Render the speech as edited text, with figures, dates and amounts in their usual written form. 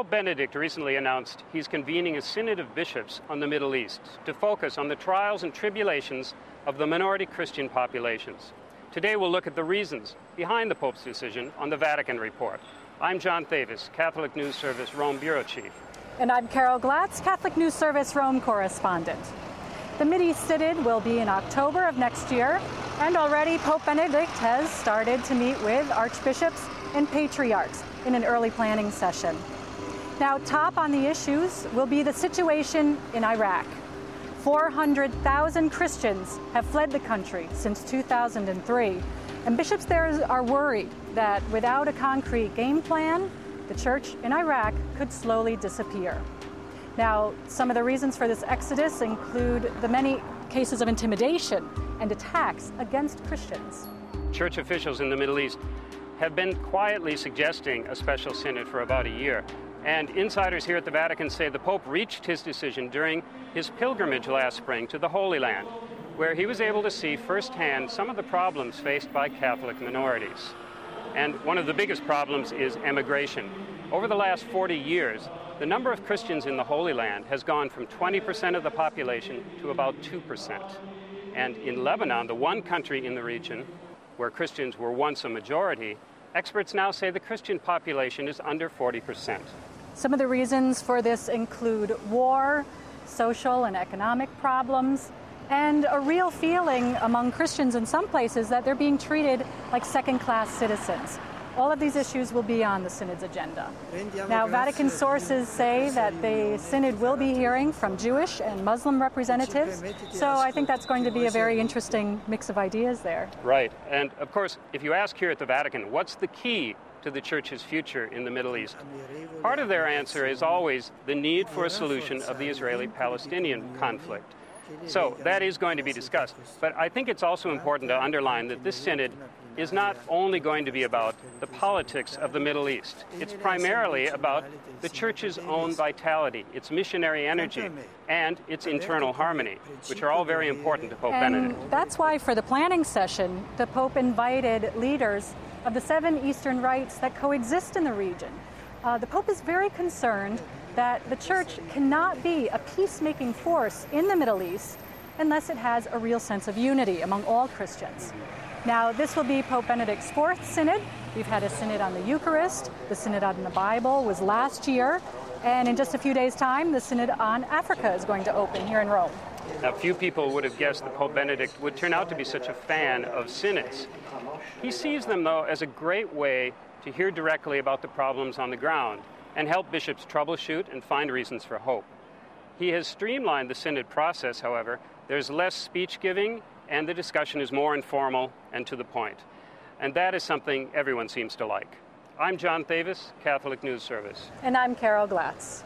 Pope Benedict recently announced he's convening a synod of bishops on the Middle East to focus on the trials and tribulations of the minority Christian populations. Today we'll look at the reasons behind the Pope's decision on the Vatican report. I'm John Thavis, Catholic News Service Rome Bureau Chief. And I'm Carol Glatz, Catholic News Service Rome Correspondent. The Mideast Synod will be in October of next year, and already Pope Benedict has started to meet with archbishops and patriarchs in an early planning session. Now, top on the issues will be the situation in Iraq. 400,000 Christians have fled the country since 2003, and bishops there are worried that without a concrete game plan, the church in Iraq could slowly disappear. Now, some of the reasons for this exodus include the many cases of intimidation and attacks against Christians. Church officials in the Middle East have been quietly suggesting a special synod for about a year. And insiders here at the Vatican say the Pope reached his decision during his pilgrimage last spring to the Holy Land, where he was able to see firsthand some of the problems faced by Catholic minorities. And one of the biggest problems is emigration. Over the last 40 years, the number of Christians in the Holy Land has gone from 20% of the population to about 2%. And in Lebanon, the one country in the region where Christians were once a majority, experts now say the Christian population is under 40%. Some of the reasons for this include war, social and economic problems, and a real feeling among Christians in some places that they're being treated like second-class citizens. All of these issues will be on the Synod's agenda. Now, Vatican sources say that the Synod will be hearing from Jewish and Muslim representatives, so I think that's going to be a very interesting mix of ideas there. Right, and of course, if you ask here at the Vatican, what's the key to the Church's future in the Middle East? Part of their answer is always the need for a solution of the Israeli-Palestinian conflict. So that is going to be discussed, but I think it's also important to underline that this Synod is not only going to be about the politics of the Middle East. It's primarily about the Church's own vitality, its missionary energy, and its internal harmony, which are all very important to Pope Benedict. That's why for the planning session, the Pope invited leaders of the 7 Eastern rites that coexist in the region. The Pope is very concerned that the Church cannot be a peacemaking force in the Middle East unless it has a real sense of unity among all Christians. Now, this will be Pope Benedict's 4th Synod. We've had a Synod on the Eucharist. The Synod on the Bible was last year. And in just a few days' time, the Synod on Africa is going to open here in Rome. Now, few people would have guessed that Pope Benedict would turn out to be such a fan of synods. He sees them, though, as a great way to hear directly about the problems on the ground and help bishops troubleshoot and find reasons for hope. He has streamlined the synod process, however. There's less speech giving, and the discussion is more informal and to the point. And that is something everyone seems to like. I'm John Thavis, Catholic News Service. And I'm Carol Glatz.